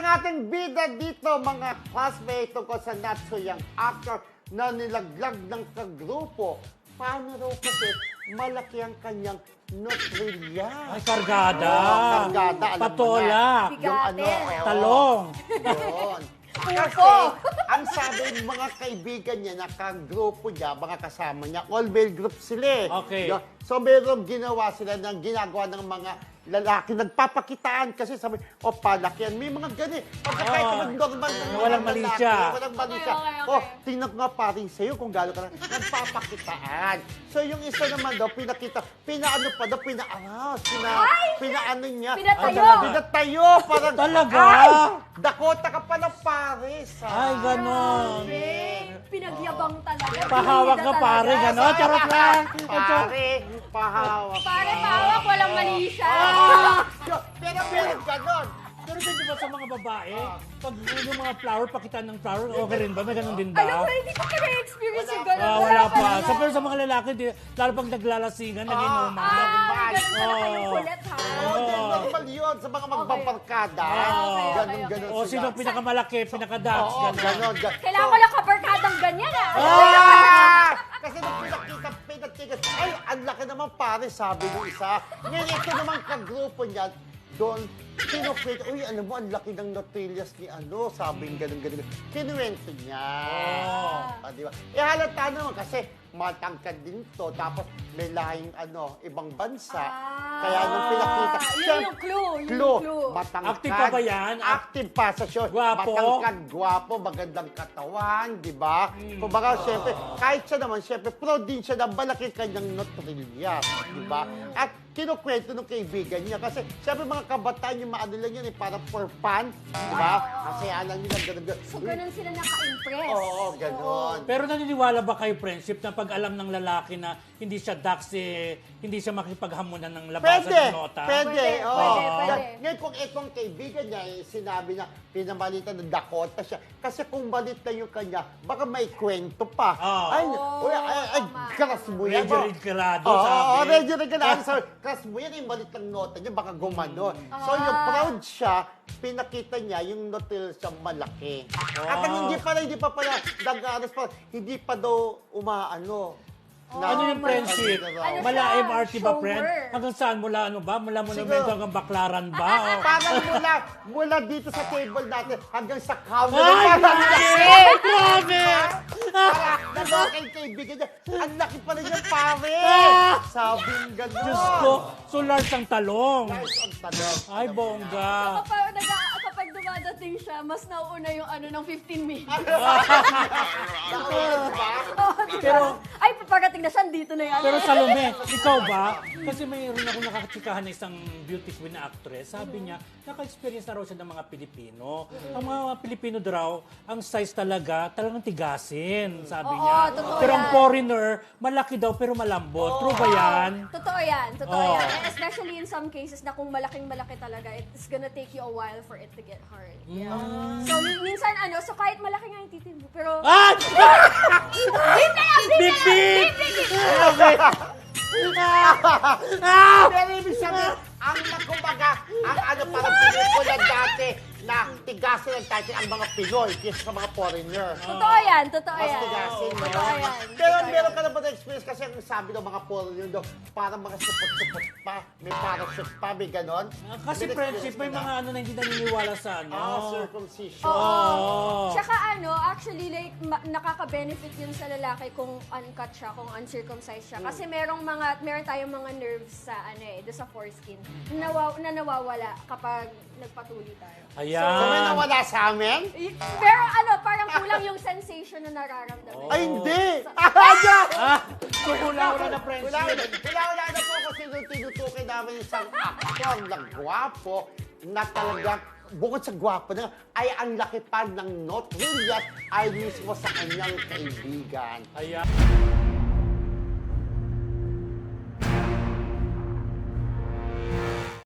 ang ating bida dito, mga classmates tungkol sa Natsuyang actor na nilaglag ng kagrupo. Paano raw kasi malaki ang kanyang notrilya? Ay, kargada. Oo, kargada. Alam Patola. mo na. Yung ano, Talong. Yun. Kasi, ang sabi ng mga kaibigan niya na kagrupo niya, mga kasama niya, all-male group sila eh. Okay. So, mayroong ginawa sila ng ginagawa ng mga lalaki, nagpapakitaan kasi sabi, o palakihan, may mga gani. Pagka kahit naman normal ng mga walang mali lalaki, siya. walang mali siya. Okay. O, tingnan ko nga parin sa'yo kung gano'n ka lang, nagpapakitaan. So, yung isa naman daw, pinakita, pinaano pa daw, pinaano niya. Pinatayo. Pinatayo, parang, Talaga? ay, Dakota ka pala, Paris. Ay, ganon. Pinagyabang talaga. Pahawak Bida ka, pare, talaga. ganon. Charot lang. Pare, pahawak. Pare, pahawak, walang mali siya. Pero ganon. Pero di ba sa mga babae, pag yung mga flower, pakitaan ng flower, okay rin ba? May ganun din ba? Alam mo, hindi ko pa na-experience yung gano'n. Wala pa. Pero sa mga lalaki, lalo pag naglalasingan, nag-inuman. Ganun talaga yung kulit, ha? Normal yun sa mga magbabarkada. Okay. Ganon O sino pinakamalaki, pinaka-dance, Oo, ganon. Kailangan ko lang kabarkadang ganyan, ha? Kasi nung pinakita, ay, ang laki naman pare, sabi ng isa. Ngayon, ito naman kagrupo niya, doon, kinukwento, uy, alam mo, ang laki ng notillas ni ano, sabing ganun. Kinuwento niya. Diba? Halata naman kasi matangkad din to, tapos may lahing ibang bansa. Kaya nung pinakita, Yun yung clue. Matangkad. Active pa ba yan? Active pa sa show. Gwapo? Matangkad, gwapo, magandang katawan, di ba? Kumbaga, syempre, kahit siya naman, syempre, proud din siya na malaki kanyang notrilya, di ba? At kinukwento ng kaibigan niya kasi syempre mga kabataan yung maano lang yan parang for fun, di ba? Kasi alam nila ganun. So, ganun sila naka-impress. Oo, ganun. Pero naniniwala ba kayo, friendship, na pag alam ng lalaki na hindi siya dax, hindi siya makipaghamunan ng labasan ng nota? Pwede. Pwede. Ngayon kung itong kaibigan niya, sinabi na pinamalitan ng Dakota siya. Kasi kung balit na yung kanya, baka may kwento pa. Ay, karas mo yan. Medyo regalado, Oo, sabi. medyo regalado. Sabi, karas mo yan, yung balit ng nota niya, baka gumano. So yung proud siya, pinakita niya yung notil siya malaki. At ang hindi pa pala, nag-aras pa, hindi pa daw umaano. Ano yung friendship? Ano Mala siya? MRT ba, friend? Shower. Hanggang saan? Mula Mula monumento hanggang Baklaran ba? O- Parang mula dito sa table natin hanggang sa counter. Ay, grabe! Nalokay kaibigan niya. Ang laki pala niya, pare! Sabing gano'n. Diyos ko, so large ang talong. Guys, ang tanong. Ay, bongga. Kapag dumadating siya, mas nauuna yung ng 15 minutes. Pero- ay, papagating na siya, dito na yan. Pero Salome, ikaw ba? Kasi mayroon ako nakakatsikahan na isang beauty queen na actress. Sabi niya, naka-experience na raw siya ng mga Pilipino. Ang mga Pilipino daw, ang size talagang tigasin, sabi Oo, niya. totoo Pero ang yan. foreigner, malaki daw pero malambot. True ba yan? Totoo yan. Oh. And especially in some cases na kung malaking-malaki talaga, it's gonna take you a while for it to get hard. Yeah. So, minsan so kahit malaki nga yung titin mo, pero... Ah! Beep na lang! Beep, beep! Pero ibig sabihin, kumbaga, parang pelikula dati na tigasin ang title ang mga Pinoy kaysa sa mga foreigner. Totoo yan. Mas tigasin, no? Totoo yan. Pero meron ka na ba na experience kasi ang sabi ng mga foreigner daw, parang mga supot-supot pa, may parachute pa, may ganon. Kasi May friendship, may experience ka mga na hindi naniniwala sa circumcision. Oo. Tsaka actually like nakaka-benefit yun sa lalaki kung uncut siya, kung uncircumcised siya. Kasi meron tayong mga nerves sa doon sa foreskin na nawawala kapag nagpatuloy tayo. Ayan. So may nawala sa amin? Pero parang kulang yung sensation na nararamdaman. Ay, hindi! So, hula-hula na friendship. Wala na po kasi nung tinutukoy namin isang actor na gwapo na talagang bukod sa gwapo na ay ang laki pa ng notrillas ay mismo sa kanyang kaibigan. Ayan.